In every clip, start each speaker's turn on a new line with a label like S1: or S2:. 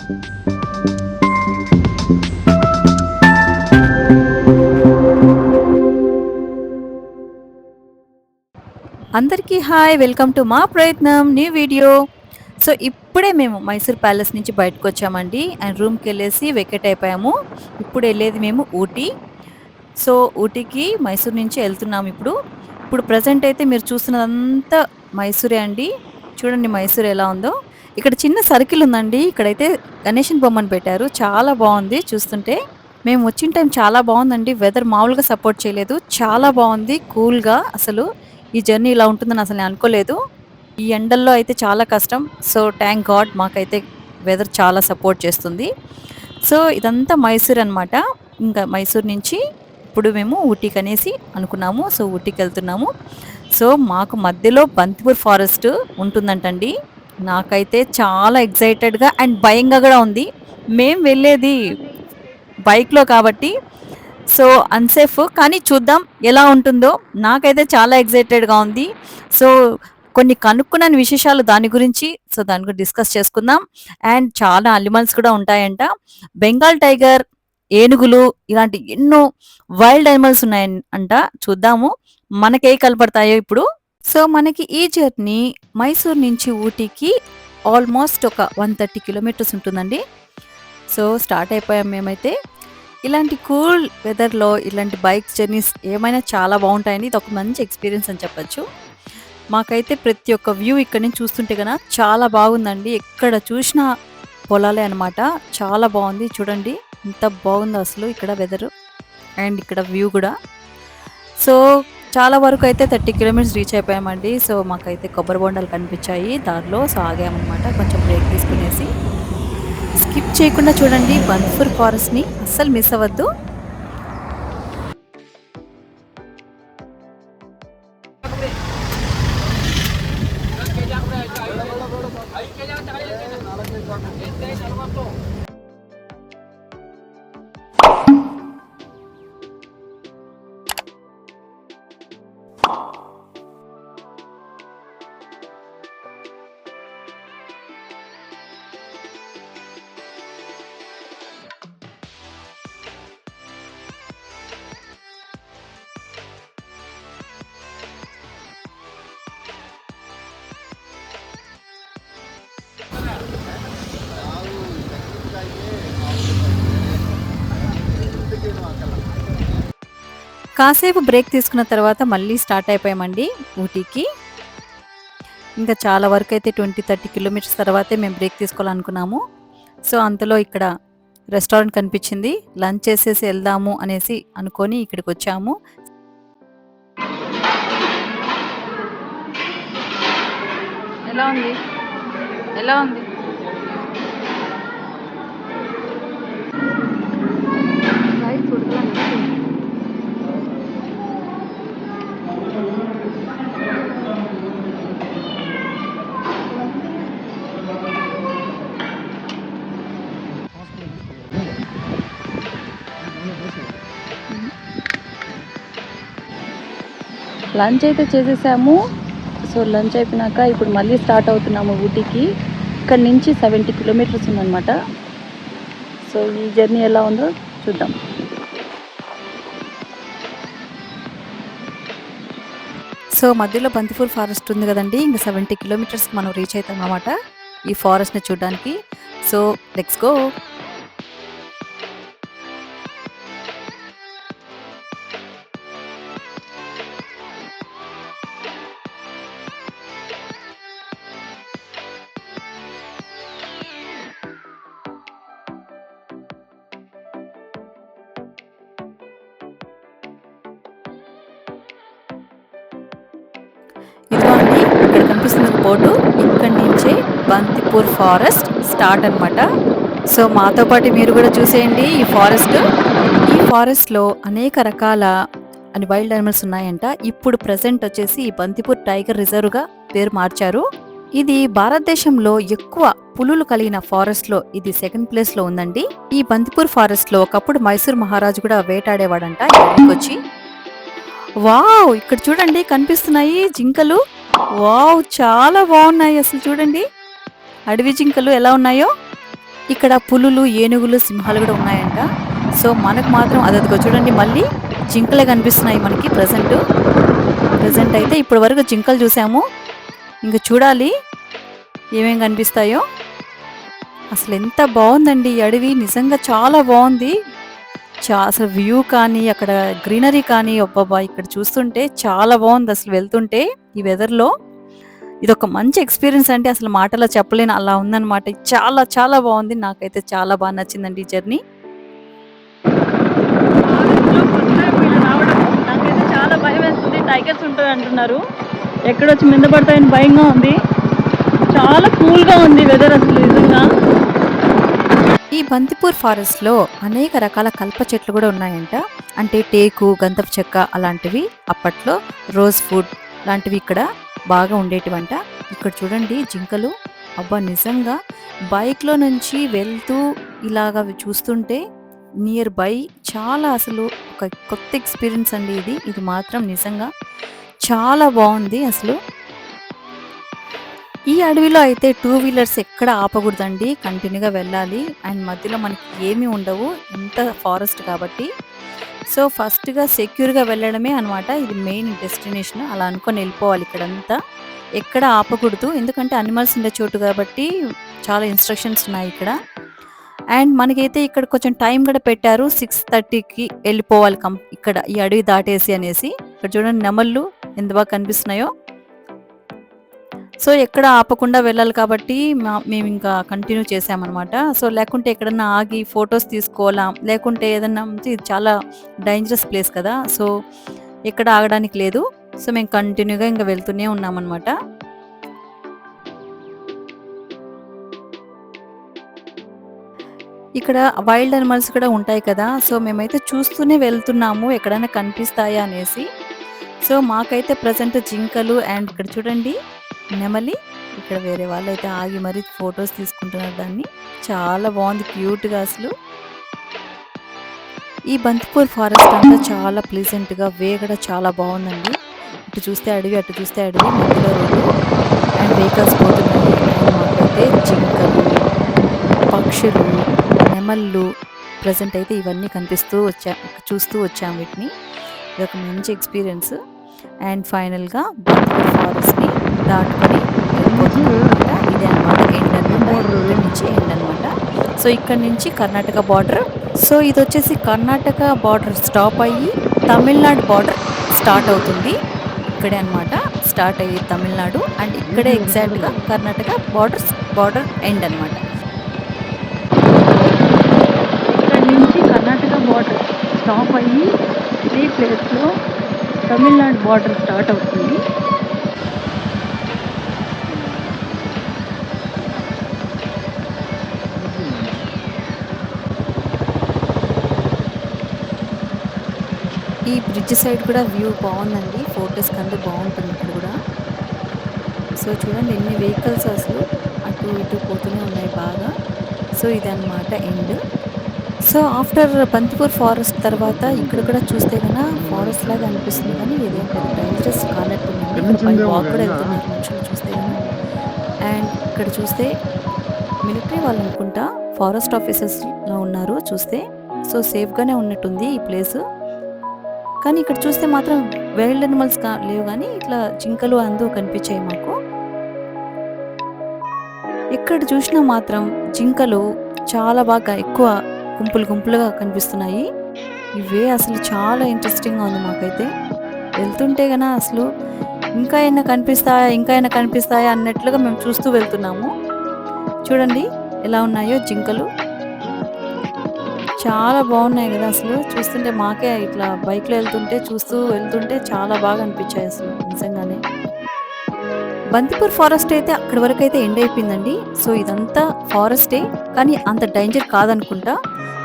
S1: అందరికీ hi, welcome to మా ప్రయత్నం న్యూ వీడియో. సో ఇప్పుడే మేము మైసూర్ ప్యాలెస్ నుంచి బయటకు వచ్చామండి అండ్ రూమ్కి వెళ్ళేసి వెకేట్ అయిపోయాము. ఇప్పుడు వెళ్ళేది మేము ఊటీ. సో ఊటీకి మైసూర్ నుంచి వెళ్తున్నాము ఇప్పుడు ప్రజెంట్ అయితే మీరు చూస్తున్నదంతా మైసూరే అండి. చూడండి మైసూర్ ఎలా ఉందో. ఇక్కడ చిన్న సర్కిల్ ఉందండి, ఇక్కడైతే గణేషన్ బొమ్మను పెట్టారు, చాలా బాగుంది చూస్తుంటే. మేము వచ్చిన టైం చాలా బాగుందండి, వెదర్ మామూలుగా సపోర్ట్ చేయలేదు, చాలా బాగుంది కూల్గా. అసలు ఈ జర్నీ ఇలా ఉంటుందని అసలు నేను అనుకోలేదు. ఈ ఎండల్లో అయితే చాలా కష్టం. సో థ్యాంక్ గాడ్ మాకైతే వెదర్ చాలా సపోర్ట్ చేస్తుంది. సో ఇదంతా మైసూర్ అనమాట. ఇంకా మైసూర్ నుంచి ఇప్పుడు మేము ఊటీకి అనేసి అనుకున్నాము. సో ఊటీకి వెళ్తున్నాము. సో మాకు మధ్యలో బంతిపూర్ ఫారెస్ట్ ఉంటుందంటండి. నాకైతే చాలా ఎక్సైటెడ్గా అండ్ భయంగా కూడా ఉంది. మేము వెళ్ళేది బైక్లో కాబట్టి సో అన్సేఫ్, కానీ చూద్దాం ఎలా ఉంటుందో. నాకైతే చాలా ఎక్సైటెడ్గా ఉంది. సో కొన్ని కనుక్కున్న విశేషాలు దాని గురించి డిస్కస్ చేసుకుందాం. అండ్ చాలా అనిమల్స్ కూడా ఉంటాయంట, బెంగాల్ టైగర్, ఏనుగులు, ఇలాంటి ఎన్నో వైల్డ్ అనిమల్స్ ఉన్నాయంట. చూద్దాము మనకే కనపడతాయో ఇప్పుడు. సో మనకి ఈ జర్నీ మైసూర్ నుంచి ఊటీకి ఆల్మోస్ట్ ఒక 130 కిలోమీటర్స్ ఉంటుందండి. సో స్టార్ట్ అయిపోయాం మేమైతే. ఇలాంటి కూల్ వెదర్లో ఇలాంటి బైక్ జర్నీస్ ఏమైనా చాలా బాగుంటాయండి. ఇది ఒక మంచి ఎక్స్పీరియన్స్ అని చెప్పచ్చు. మాకైతే ప్రతి ఒక్క వ్యూ ఇక్కడ నుంచి చూస్తుంటే కన్నా చాలా బాగుందండి. ఎక్కడ చూసినా పొలాలే అనమాట, చాలా బాగుంది. చూడండి ఎంత బాగుందో అసలు ఇక్కడ వెదరు అండ్ ఇక్కడ వ్యూ కూడా. సో చాలా వరకు అయితే 30 కిలోమీటర్స్ రీచ్ అయిపోయామండి. సో మాకైతే కొబ్బరి బొండాలు కనిపించాయి దారిలో. సో ఆగామన్నమాట, కొంచెం బ్రేక్ తీసుకునేసి. స్కిప్ చేయకుండా చూడండి బంతిపూర్ ఫారెస్ట్ని, అస్సలు మిస్ అవ్వద్దు. కాసేపు బ్రేక్ తీసుకున్న తర్వాత మళ్ళీ స్టార్ట్ అయిపోయామండి ఊటీకి. ఇంకా చాలా వరకు అయితే 20-30 కిలోమీటర్స్ తర్వాతే మేము బ్రేక్ తీసుకోవాలనుకున్నాము. సో అంతలో ఇక్కడ రెస్టారెంట్ కనిపించింది, లంచ్ చేసేసి వెళ్దాము అనేసి అనుకొని ఇక్కడికి వచ్చాము. ఎలా ఉంది ఎలా ఉంది లంచ్ అయితే చేసేసాము. సో లంచ్ అయిపోయినాక ఇప్పుడు మళ్ళీ స్టార్ట్ అవుతున్నాము ఊటీకి. ఇక్కడ నుంచి 70 కిలోమీటర్స్ ఉందన్నమాట. సో ఈ జర్నీ ఎలా ఉందో చూద్దాం. సో మధ్యలో బంతిపూర్ ఫారెస్ట్ ఉంది కదండి, ఇంకా 70 కిలోమీటర్స్కి మనం రీచ్ అవుతాం అన్నమాట ఈ ఫారెస్ట్ని చూడడానికి. So let's go. ఇదిగోండి ఇక్కడ కనిపిస్తున్న బోర్డు, ఇక్కడి నుంచే బంతిపూర్ ఫారెస్ట్ స్టార్ట్ అనమాట. సో మాతో పాటు మీరు కూడా చూసేయండి ఈ ఫారెస్ట్. ఈ ఫారెస్ట్లో అనేక రకాల వైల్డ్ అనిమల్స్ ఉన్నాయంట. ఇప్పుడు ప్రజెంట్ వచ్చేసి ఈ బంతిపూర్ టైగర్ రిజర్వ్గా పేరు మార్చారు. ఇది భారతదేశంలో ఎక్కువ పులులు కలిగిన ఫారెస్ట్ లో ఇది సెకండ్ ప్లేస్ లో ఉందండి. ఈ బంతిపూర్ ఫారెస్ట్ లో ఒకప్పుడు మైసూర్ మహారాజు కూడా వేటాడేవాడంట ఇక్కడికి వచ్చి. వావ్, ఇక్కడ చూడండి కనిపిస్తున్నాయి జింకలు. వావ్, చాలా బాగున్నాయి అసలు. చూడండి అడవి జింకలు ఎలా ఉన్నాయో. ఇక్కడ పులులు, ఏనుగులు, సింహాలు కూడా ఉన్నాయంట. సో మనకు మాత్రం అదదిగో చూడండి, మళ్ళీ జింకలే కనిపిస్తున్నాయి మనకి ప్రెజెంట్ అయితే. ఇప్పటి వరకు జింకలు చూసాము, ఇంక చూడాలి ఏమేం కనిపిస్తాయో. అసలు ఎంత బాగుందండి ఈ అడవి, నిజంగా చాలా బాగుంది. అసలు వ్యూ కానీ అక్కడ గ్రీనరీ కానీ అబ్బబ్బా, ఇక్కడ చూస్తుంటే చాలా బాగుంది అసలు. వెళ్తుంటే ఈ వెదర్లో ఇదొక మంచి ఎక్స్పీరియన్స్ అంటే అసలు మాటలో చెప్పలేను, అలా ఉందన్నమాట. చాలా చాలా బాగుంది, నాకైతే చాలా బాగా నచ్చిందండి ఈ జర్నీ. నాకైతే చాలా భయం వేస్తుంది, టైగర్స్ ఉంటాయి అంటున్నారు, ఎక్కడొచ్చి మీద పడతాయని భయంగా ఉంది. చాలా కూల్గా ఉంది వెదర్ అసలు నిజంగా. ఈ బంతిపూర్ ఫారెస్ట్లో అనేక రకాల కల్ప చెట్లు కూడా ఉన్నాయంట. అంటే టేకు, గంధపు చెక్క అలాంటివి, అప్పట్లో రోజ్ ఫుడ్ లాంటివి ఇక్కడ బాగా ఉండేటివంట. ఇక్కడ చూడండి జింకలు, అబ్బా నిజంగా బైక్లో నుంచి వెళ్తూ ఇలాగా చూస్తుంటే నియర్ బై చాలా అసలు ఒక కొత్త ఎక్స్పీరియన్స్ అండి ఇది మాత్రం నిజంగా చాలా బాగుంది అసలు. ఈ అడవిలో అయితే 2 వీలర్స్ ఎక్కడ ఆపకూడదండి, కంటిన్యూగా వెళ్ళాలి. అండ్ మధ్యలో మనకి ఏమీ ఉండవు, ఇంత ఫారెస్ట్ కాబట్టి. సో ఫస్ట్గా సెక్యూర్గా వెళ్ళడమే అనమాట ఇది మెయిన్ డెస్టినేషన్, అలా అనుకొని వెళ్ళిపోవాలి. ఇక్కడంతా ఎక్కడ ఆపకూడదు, ఎందుకంటే అనిమల్స్ ఉండే చోటు కాబట్టి చాలా ఇన్స్ట్రక్షన్స్ ఉన్నాయి ఇక్కడ. అండ్ మనకైతే ఇక్కడ కొంచెం టైం కూడా పెట్టారు, 6:30కి వెళ్ళిపోవాలి ఇక్కడ ఈ అడవి దాటేసి అనేసి. ఇక్కడ చూడండి నెమళ్ళు ఎంత బాగా కనిపిస్తున్నాయో. సో ఎక్కడ ఆపకుండా వెళ్ళాలి కాబట్టి మేము ఇంకా కంటిన్యూ చేసామన్నమాట. సో లేకుంటే ఎక్కడన్నా ఆగి ఫొటోస్ తీసుకోవాలా, లేకుంటే ఏదన్నా ఇది చాలా డేంజరస్ ప్లేస్ కదా, సో ఎక్కడ ఆగడానికి లేదు. సో మేము కంటిన్యూగా ఇంకా వెళ్తూనే ఉన్నామన్నమాట. ఇక్కడ వైల్డ్ అనిమల్స్ కూడా ఉంటాయి కదా, సో మేమైతే చూస్తూనే వెళ్తున్నాము ఎక్కడైనా కనిపిస్తాయా అనేసి. సో మాకైతే ప్రజెంట్ జింకలు అండ్ ఇక్కడ చూడండి నెమలి, ఇక్కడ వేరే వాళ్ళు అయితే ఆగి మరి ఫొటోస్ తీసుకుంటున్నారు దాన్ని. చాలా బాగుంది క్యూట్గా అసలు. ఈ బంతిపూర్ ఫారెస్ట్ అంతా చాలా ప్లీజెంట్గా, వే కూడా చాలా బాగుందండి. ఇటు చూస్తే అడవి, అటు చూస్తే అడవి, మధ్యలో రోడ్డు అండ్ వెహికల్స్ పోతున్నాయి. మాకైతే జింకలు, పక్షులు, నెమళ్ళు ప్రజెంట్ అయితే ఇవన్నీ చూస్తూ వచ్చాము వీటిని. ఇది ఒక మంచి ఎక్స్పీరియన్స్. అండ్ ఫైనల్గా బంతిపూర్ ఫారెస్ట్ని దాటుకొని వెళ్ళిపోతుందన్నమాట. ఇదే అనమాట ఎండ్ అనమాట, నుంచి ఎండ్ అనమాట. సో ఇక్కడ నుంచి కర్ణాటక బార్డర్. సో ఇది వచ్చేసి కర్ణాటక బార్డర్ స్టాప్ అయ్యి తమిళనాడు బార్డర్ స్టార్ట్ అవుతుంది. ఇక్కడే అనమాట స్టార్ట్ అయ్యి తమిళనాడు, అండ్ ఇక్కడే ఎగ్జాక్ట్గా కర్ణాటక బార్డర్ ఎండ్ అనమాట. ఇక్కడ నుంచి కర్ణాటక బార్డర్ స్టాప్ అయ్యి ఈ ప్లేస్లో తమిళనాడు బార్డర్ స్టార్ట్ అవుతుంది. ఈ బ్రిడ్జ్ సైడ్ కూడా వ్యూ బాగుందండి, ఫొటోస్ కంటే బాగుంటుంది ఇక్కడ కూడా. సో చూడండి ఎన్ని వెహికల్స్ అసలు అటు ఇటు పోతూనే ఉన్నాయి బాగా. సో ఇదన్నమాట ఎండ్. సో ఆఫ్టర్ బంతిపూర్ ఫారెస్ట్ తర్వాత ఇక్కడ కూడా చూస్తే కన్నా ఫారెస్ట్ లాగా అనిపిస్తుంది, కానీ ఇదేం పెద్ద డేంజరస్ కానట్టుందండి. ఇక్కడ పై వాక్ కూడా వెళ్తున్నారు మనుషులు చూస్తే కన్నా. అండ్ ఇక్కడ చూస్తే మిలిటరీ వాళ్ళు అనుకుంటా, ఫారెస్ట్ ఆఫీసర్స్లో ఉన్నారు చూస్తే. సో సేఫ్గానే ఉన్నట్టుంది ఈ ప్లేస్. కానీ ఇక్కడ చూస్తే మాత్రం వైల్డ్ అనిమల్స్ లేవు, కానీ ఇట్లా జింకలు అందు కనిపించాయి మాకు. ఎక్కడ చూసినా మాత్రం జింకలు చాలా బాగా ఎక్కువ గుంపులుగా కనిపిస్తున్నాయి. ఇవే అసలు చాలా ఇంట్రెస్టింగ్గా ఉంది మాకైతే. వెళ్తుంటే కన్నా అసలు ఇంకా ఏమైనా కనిపిస్తాయా అన్నట్లుగా మేము చూస్తూ వెళ్తున్నాము. చూడండి ఎలా ఉన్నాయో జింకలు, చాలా బాగున్నాయి కదా అసలు. చూస్తుంటే మాకే ఇట్లా బైక్లో చూస్తూ వెళ్తుంటే చాలా బాగా అనిపించాయి అసలు నిజంగానే. బంతిపూర్ ఫారెస్ట్ అయితే అక్కడి వరకు అయితే ఎండ్ అయిపోయిందండి. సో ఇదంతా ఫారెస్టే, కానీ అంత డేంజర్ కాదనుకుంటా.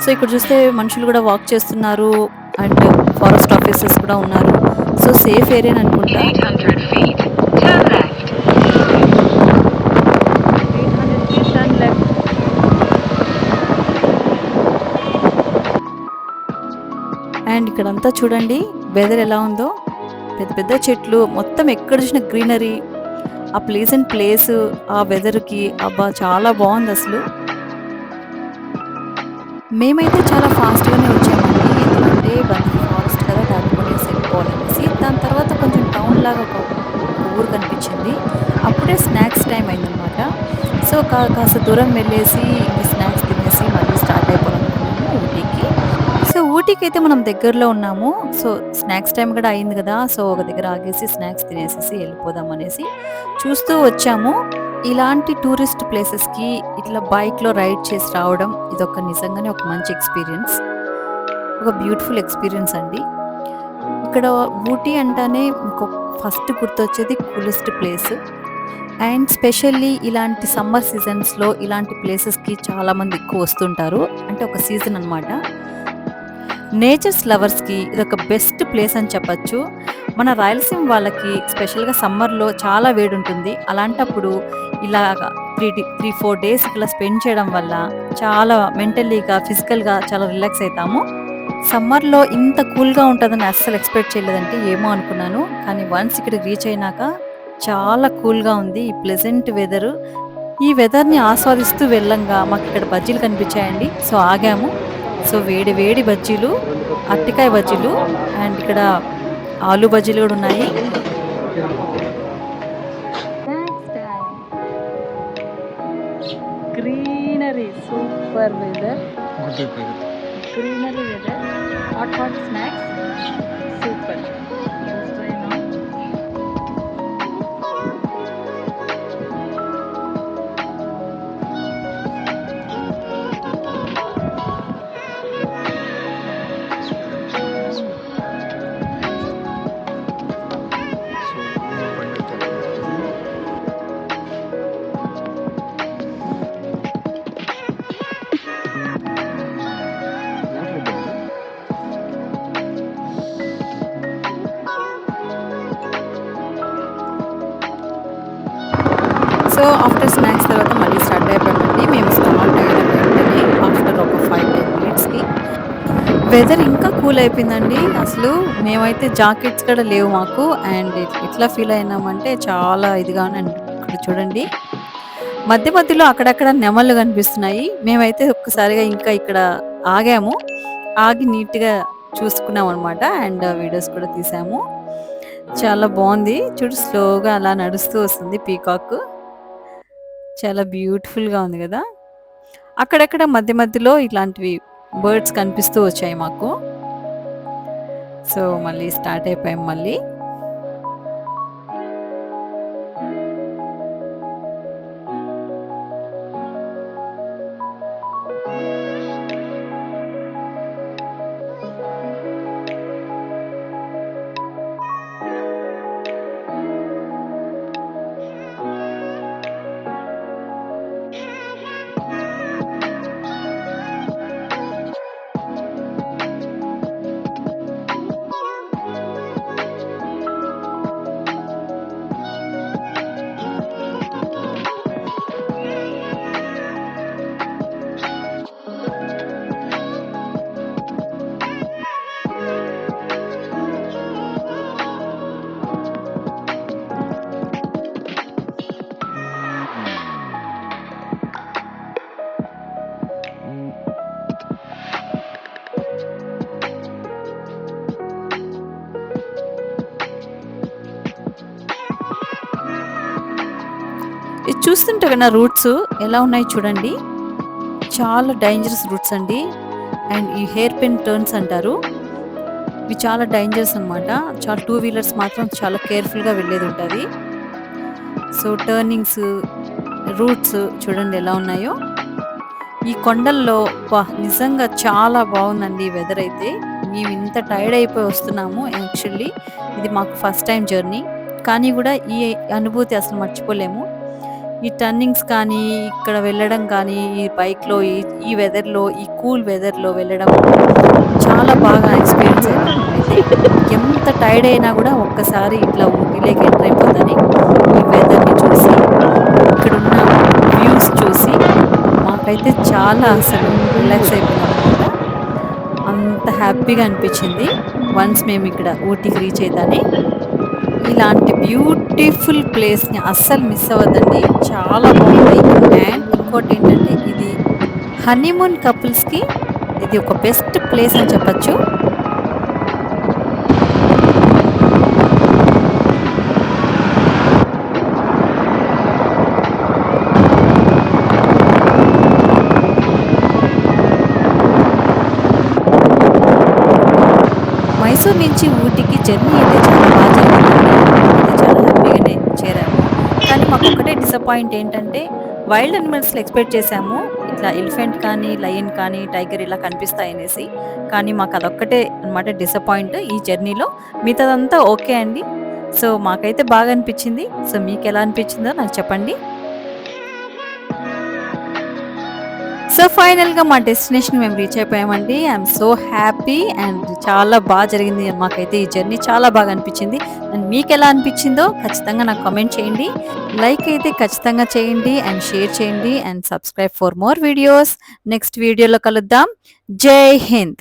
S1: సో ఇక్కడ చూస్తే మనుషులు కూడా వాక్ చేస్తున్నారు, అండ్ ఫారెస్ట్ ఆఫీసర్స్ కూడా ఉన్నారు. సో సేఫ్ ఏరియా అనుకుంటా. అండ్ ఇక్కడంతా చూడండి వెదర్ ఎలా ఉందో, పెద్ద పెద్ద చెట్లు, మొత్తం ఎక్కడ చూసిన గ్రీనరీ, ఆ ప్లేస్, ఆ వెదర్కి అబ్బా చాలా బాగుంది అసలు. మేమైతే చాలా ఫాస్ట్‌గానే వచ్చామండి. ఎందుకంటే బందర్ ఫారెస్ట్ కదా! దాటుకునేసి వెళ్ళిపోవాలనేసి. దాని తర్వాత కొంచెం టౌన్‌లాగా ఒక ఊరు కనిపించింది. అప్పుడే స్నాక్స్ టైమ్ అయిందనమాట. సో, కాస్త దూరం వెళ్ళేసి ఇంక స్నాక్స్ తినేసి మళ్ళీ స్టార్ట్ అయిపోవాలనుకున్నాము ఊటీకి. సో, ఊటీకైతే మనం దగ్గరలో ఉన్నాము. సో, స్నాక్స్ టైమ్ కూడా అయింది కదా! సో, ఒక దగ్గర ఆగేసి స్నాక్స్ తినేసేసి వెళ్ళిపోదాం అనేసి చూస్తూ వచ్చాము. ఇలాంటి టూరిస్ట్ ప్లేసెస్‌కి ఇట్లా బైక్‌లో రైడ్ చేసి రావడం ఇదొక నిజంగానే ఒక మంచి ఎక్స్‌పీరియన్స్. ఒక బ్యూటిఫుల్ ఎక్స్‌పీరియన్స్ అండి. ఇక్కడ ఊటీ అంటానే మీకు ఫస్ట్ గుర్తొచ్చేది కూలెస్ట్ ప్లేస్. అండ్ స్పెషల్లీ ఇలాంటి సమ్మర్ సీజన్స్‌లో ఇలాంటి ప్లేసెస్‌కి చాలామంది ఎక్కువ వస్తుంటారు. అంటే ఒక సీజన్ అనమాట. నేచర్స్ లవర్స్‌కి ఇదొక బెస్ట్ ప్లేస్ అని చెప్పొచ్చు. మన రాయలసీమ వాళ్ళకి స్పెషల్‌గా సమ్మర్‌లో చాలా వేడుంటుంది. అలాంటప్పుడు ఇలాగ 4 డేస్ ఇట్లా స్పెండ్ చేయడం వల్ల చాలా మెంటల్లీగా, ఫిజికల్‌గా చాలా రిలాక్స్ అయితాము. సమ్మర్‌లో ఇంత కూల్‌గా ఉంటదని అస్సలు ఎక్స్‌పెక్ట్ చేయలేదండి. ఏమో అనుకున్నాను. కానీ వన్స్ ఇక్కడికి రీచ్ అయినాక చాలా కూల్‌గా ఉంది. ఈ ప్లెజెంట్ వెదరు. ఈ వెదర్‌ని ఆస్వాదిస్తూ వెళ్ళంగా మాకిక్కడ బజ్జీలు కనిపించాయండి. సో, ఆగాము. సో, వేడి వేడి బజ్జీలు, అరటికాయ బజ్జీలు అండ్ ఇక్కడ ఆలు బజ్జీలు గూడా ఉన్నాయి. Snacks time. Greenery super weather. Greenery weather. Hot hot snacks super. Let's try now. So, after snacks తర్వాత మళ్ళీ స్టార్ట్ అయిపోయామండి. మేము స్టార్ట్ అయిన వెంటనే ఆఫ్టర్ ఒక 5, 10 మినిట్స్‌కి వెదర్ ఇంకా కూల్ అయిపోయిందండి. అసలు మేమైతే జాకెట్స్ కూడా లేవు మాకు. అండ్ ఎట్లా ఫీల్ అయినామంటే చాలా ఇదిగానండి. ఇక్కడ చూడండి. మధ్య మధ్యలో అక్కడక్కడ నెమళ్ళు కనిపిస్తున్నాయి. మేమైతే ఒక్కసారిగా ఇంకా ఇక్కడ ఆగాము. ఆగి నీట్‌గా చూసుకున్నామనమాట. అండ్ వీడియోస్ కూడా తీసాము. చాలా బావుంది. చూడు స్లోగా అలా నడుస్తూ వస్తుంది పీకాక్. చాలా బ్యూటిఫుల్‌గా ఉంది గదా! అక్కడక్కడ మధ్య మధ్యలో ఇట్లాంటివి బర్డ్స్ కనిపిస్తూ వచ్చాయి మాకు. సో, మళ్ళీ స్టార్ట్ అయిపోయాం మళ్ళీ. ఇది చూస్తుంటే గన రూట్స్ ఎలా ఉన్నాయి చూడండి. చాలా డేంజరస్ రూట్స్ అండి. అండ్ ఈ హెయిర్ పిన్ టర్న్స్ అంటారు. ఇవి చాలా డేంజరస్ అనమాట. చాలా టూ వీలర్స్ మాత్రం చాలా కేర్‌ఫుల్‌గా వెళ్ళేదుంటది. సో, టర్నింగ్స్, రూట్స్ చూడండి ఎలా ఉన్నాయో. ఈ కొండల్లో అబ్బా! నిజంగా చాలా బావుందండి ఈ వెదర్ అయితే. మేము ఇంత టైర్డ్ అయిపోయి వస్తున్నాము యాక్చువల్లీ. ఇది మాకు ఫస్ట్ టైమ్ జర్నీ. కానీ గూడా ఈ అనుభూతి అసలు మర్చిపోలేము. ఈ టర్నింగ్స్ కానీ, ఇక్కడ వెళ్ళడం కానీ, ఈ బైక్‌లో ఈ వెదర్‌లో, ఈ కూల్ వెదర్‌లో వెళ్ళడము చాలా బాగా ఎక్స్‌పీరియన్స్ అయ్యాం మేమైతే. ఎంత టైర్డ్ అయినా గూడా ఒక్కసారి ఇట్లా ఊటీలోకి ఎంటర్ అయిపోతాని ఈ వెదర్‌ని చూసి, ఇక్కడున్న వ్యూస్ చూసి మాకైతే చాలా అసలు రిలాక్స్ అయిపోయామనమాట. అంత హ్యాపీగా అనిపించింది. వన్స్ మేమిక్కడ ఊటీకి రీచ్ అయితానే. ఇలాంటి బ్యూటిఫుల్ ప్లేస్‌ని అస్సలు మిస్ అవ్వద్దండి. చాలా బావుంది. అండ్ ఇంకోటేంటంటే ఇది హనీమూన్ కపుల్స్‌కి ఇది ఒక బెస్ట్ ప్లేస్ అని చెప్పొచ్చు. మైసూర్ నుంచి ఊటీకి జర్నీ అయితే చాలా బాగా జరిగిందండి. మేమైతే చాలా హ్యాపీగానే చేరాము. కానీ మాకొక్కటే డిసప్పాయింట్ ఏంటంటే, వైల్డ్ యానిమల్స్‌లో ఎక్స్‌పెక్ట్ చేసాము. ఇట్లా ఎలిఫెంట్ కానీ, లయన్ కానీ, టైగర్ ఇలా కనిపిస్తాయనేసి. కానీ మాకదొక్కటే అన్నమాట డిసప్పాయింట్ ఈ జర్నీలో. మిగతాదంతా ఓకే అండి. సో, మాకైతే బాగా అనిపిచ్చింది. సో, మీకెలా అనిపిచ్చిందో నాకు చెప్పండి. సో, ఫైనల్‌గా మా డెస్టినేషన్ మేము రీచ్ అయిపోయామండి. ఐయామ్ సో హ్యాపీ అండ్ చాలా జరిగింది. మాకైతే ఈ జర్నీ చాలా బాగా అనిపిచ్చింది. అండ్ మీకెలా అనిపిచ్చిందో ఖచ్చితంగా నాకు కామెంట్ చేయండి. లైక్ అయితే ఖచ్చితంగా చేయండి అండ్ షేర్ చేయండి and subscribe for more videos. Next వీడియోలో కలుద్దాం. జై హింద్.